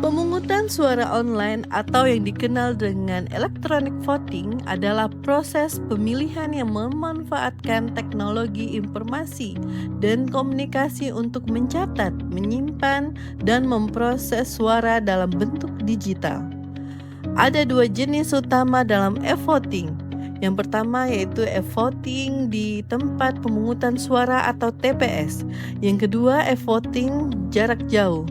Pemungutan suara online atau yang dikenal dengan electronic voting adalah proses pemilihan yang memanfaatkan teknologi informasi dan komunikasi untuk mencatat, menyimpan, dan memproses suara dalam bentuk digital. Ada dua jenis utama dalam e-voting. Yang pertama yaitu e-voting di tempat pemungutan suara atau TPS. Yang kedua e-voting jarak jauh.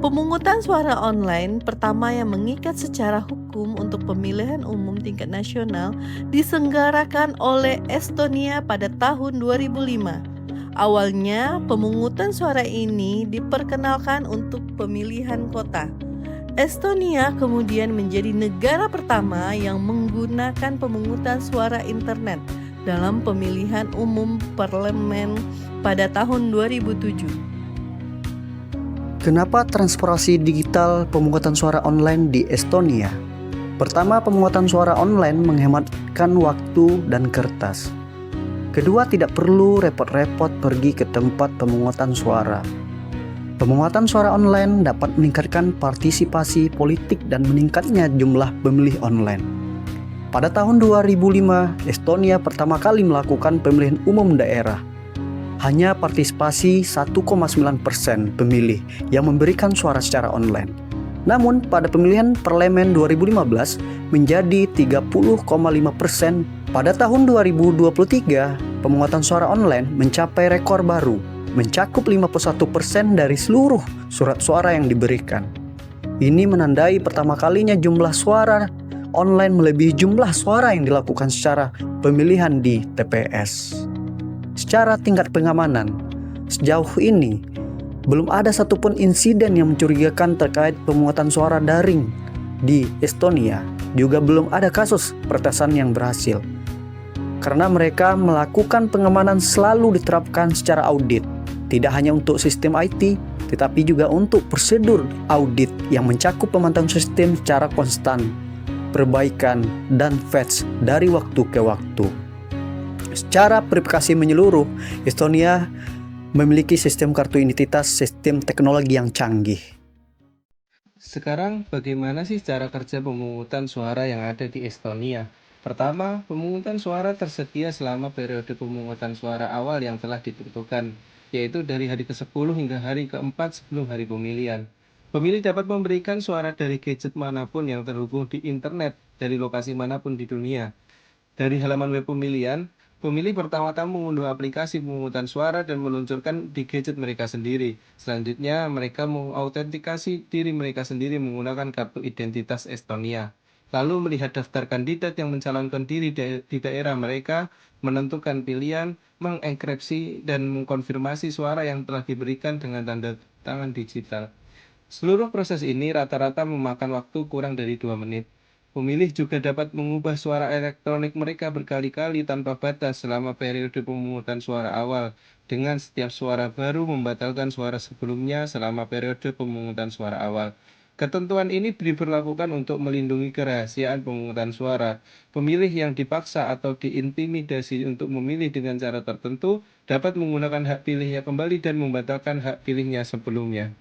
Pemungutan suara online pertama yang mengikat secara hukum untuk pemilihan umum tingkat nasional diselenggarakan oleh Estonia pada tahun 2005. Awalnya, pemungutan suara ini diperkenalkan untuk pemilihan kota. Estonia kemudian menjadi negara pertama yang menggunakan pemungutan suara internet dalam pemilihan umum parlemen pada tahun 2007. Kenapa transparansi digital pemungutan suara online di Estonia? Pertama, pemungutan suara online menghematkan waktu dan kertas. Kedua, tidak perlu repot-repot pergi ke tempat pemungutan suara. Pemungutan suara online dapat meningkatkan partisipasi politik dan meningkatnya jumlah pemilih online. Pada tahun 2005, Estonia pertama kali melakukan pemilihan umum daerah. Hanya partisipasi 1,9% pemilih yang memberikan suara secara online. Namun pada pemilihan parlemen 2015 menjadi 30,5%. Pada tahun 2023, pemungutan suara online mencapai rekor baru, mencakup 51% dari seluruh surat suara yang diberikan. Ini menandai pertama kalinya jumlah suara online melebihi jumlah suara yang dilakukan secara pemilihan di TPS. Secara tingkat pengamanan, sejauh ini belum ada satupun insiden yang mencurigakan terkait pemungutan suara daring di Estonia. Juga belum ada kasus peretasan yang berhasil. Karena mereka melakukan pengamanan selalu diterapkan secara audit, tidak hanya untuk sistem IT, tetapi juga untuk prosedur audit yang mencakup pemantauan sistem secara konstan, perbaikan, dan patch dari waktu ke waktu. Secara verifikasi menyeluruh, Estonia memiliki sistem kartu identitas, sistem teknologi yang canggih. Sekarang bagaimana sih cara kerja pemungutan suara yang ada di Estonia? Pertama, pemungutan suara tersedia selama periode pemungutan suara awal yang telah ditentukan, yaitu dari hari ke-10 hingga hari ke-4 sebelum hari pemilihan. Pemilih dapat memberikan suara dari gadget manapun yang terhubung di internet dari lokasi manapun di dunia. Dari halaman web pemilihan, pemilih pertama-tama mengunduh aplikasi pemungutan suara dan meluncurkan di gadget mereka sendiri. Selanjutnya, mereka mengautentikasi diri mereka sendiri menggunakan kartu identitas Estonia. Lalu melihat daftar kandidat yang mencalonkan diri di daerah mereka, menentukan pilihan, mengenkripsi, dan mengkonfirmasi suara yang telah diberikan dengan tanda tangan digital. Seluruh proses ini rata-rata memakan waktu kurang dari 2 menit. Pemilih juga dapat mengubah suara elektronik mereka berkali-kali tanpa batas selama periode pemungutan suara awal, dengan setiap suara baru membatalkan suara sebelumnya selama periode pemungutan suara awal. Ketentuan ini diberlakukan untuk melindungi kerahasiaan pemungutan suara. Pemilih yang dipaksa atau diintimidasi untuk memilih dengan cara tertentu dapat menggunakan hak pilihnya kembali dan membatalkan hak pilihnya sebelumnya.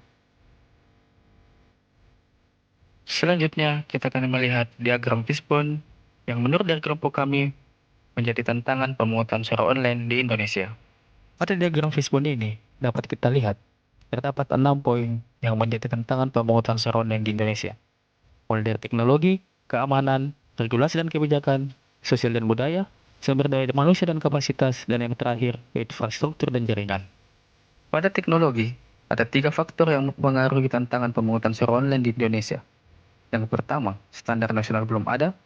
Selanjutnya, kita akan melihat diagram fishbone yang menurut dari kelompok kami menjadi tantangan pemungutan suara online di Indonesia. Pada diagram fishbone ini dapat kita lihat terdapat 6 poin yang menjadi tantangan pemungutan suara online di Indonesia. Mulai dari teknologi, keamanan, regulasi dan kebijakan, sosial dan budaya, sumber daya manusia dan kapasitas, dan yang terakhir, infrastruktur dan jaringan. Pada teknologi, ada 3 faktor yang mempengaruhi tantangan pemungutan suara online di Indonesia. Yang pertama, standar nasional belum ada,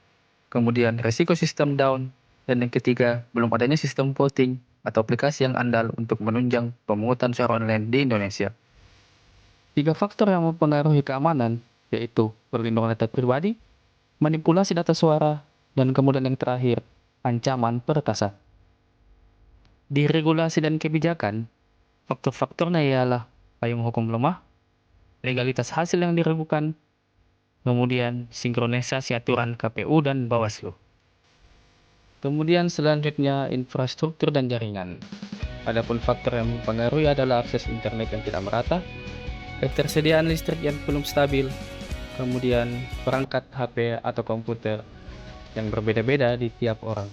kemudian risiko sistem down, dan yang ketiga, belum adanya sistem voting atau aplikasi yang andal untuk menunjang pemungutan suara online di Indonesia. 3 faktor yang mempengaruhi keamanan yaitu perlindungan data pribadi, manipulasi data suara, dan kemudian yang terakhir, ancaman peretasan. Di regulasi dan kebijakan, faktor-faktornya ialah payung hukum lemah, legalitas hasil yang diragukan, kemudian sinkronisasi aturan KPU dan Bawaslu. Kemudian selanjutnya infrastruktur dan jaringan. Adapun faktor yang mempengaruhi adalah akses internet yang tidak merata, ketersediaan listrik yang belum stabil, kemudian perangkat HP atau komputer yang berbeda-beda di tiap orang.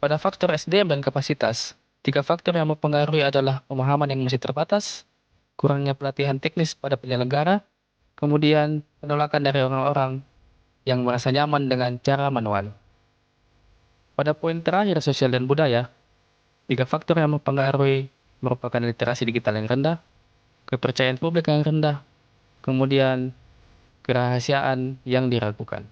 Pada faktor SDM dan kapasitas, 3 faktor yang mempengaruhi adalah pemahaman yang masih terbatas, kurangnya pelatihan teknis pada penyelenggara, kemudian penolakan dari orang-orang yang merasa nyaman dengan cara manual. Pada poin terakhir sosial dan budaya, 3 faktor yang mempengaruhi merupakan literasi digital yang rendah, kepercayaan publik yang rendah, kemudian kerahasiaan yang diragukan.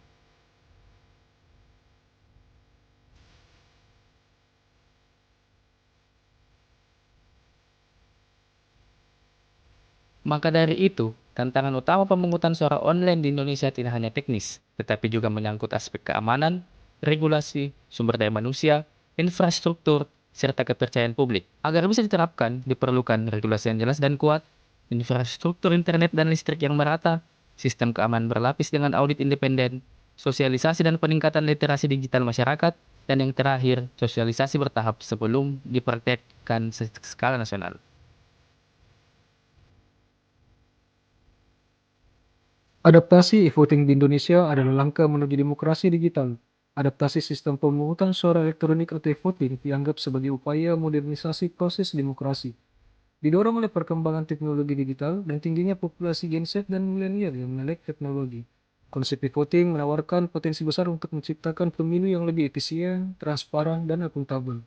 Maka dari itu, tantangan utama pemungutan suara online di Indonesia tidak hanya teknis, tetapi juga menyangkut aspek keamanan, regulasi, sumber daya manusia, infrastruktur, serta kepercayaan publik. Agar bisa diterapkan, diperlukan regulasi yang jelas dan kuat, infrastruktur internet dan listrik yang merata, sistem keamanan berlapis dengan audit independen, sosialisasi dan peningkatan literasi digital masyarakat, dan yang terakhir, sosialisasi bertahap sebelum dipraktekkan skala nasional. Adaptasi e-voting di Indonesia adalah langkah menuju demokrasi digital. Adaptasi sistem pemungutan suara elektronik atau e-voting dianggap sebagai upaya modernisasi proses demokrasi. Didorong oleh perkembangan teknologi digital dan tingginya populasi Gen Z dan milenial yang melek teknologi. Konsep e-voting menawarkan potensi besar untuk menciptakan pemilu yang lebih efisien, transparan, dan akuntabel.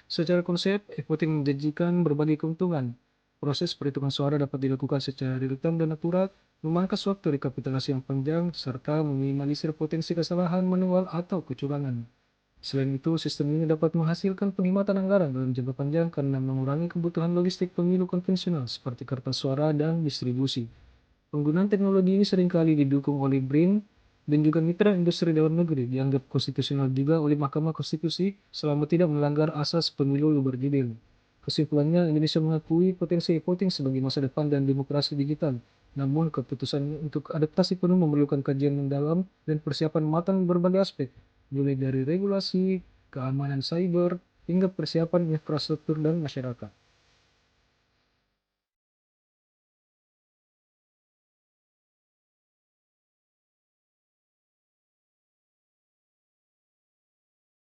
Secara konsep, e-voting menjanjikan berbagai keuntungan. Proses perhitungan suara dapat dilakukan secara real-time dan akurat, memangkas waktu rekapitulasi yang panjang, serta meminimalisir potensi kesalahan manual atau kecurangan. Selain itu, sistem ini dapat menghasilkan penghematan anggaran dalam jangka panjang karena mengurangi kebutuhan logistik pemilu konvensional seperti kertas suara dan distribusi. Penggunaan teknologi ini seringkali didukung oleh BRIN dan juga mitra industri dalam negeri, dianggap konstitusional juga oleh Mahkamah Konstitusi selama tidak melanggar asas pemilu berjadil. Kesimpulannya, Indonesia mengakui potensi e-voting sebagai masa depan dan demokrasi digital. Namun, keputusan untuk adaptasi penuh memerlukan kajian mendalam dan persiapan matang berbagai aspek, mulai dari regulasi, keamanan cyber, hingga persiapan infrastruktur dan masyarakat.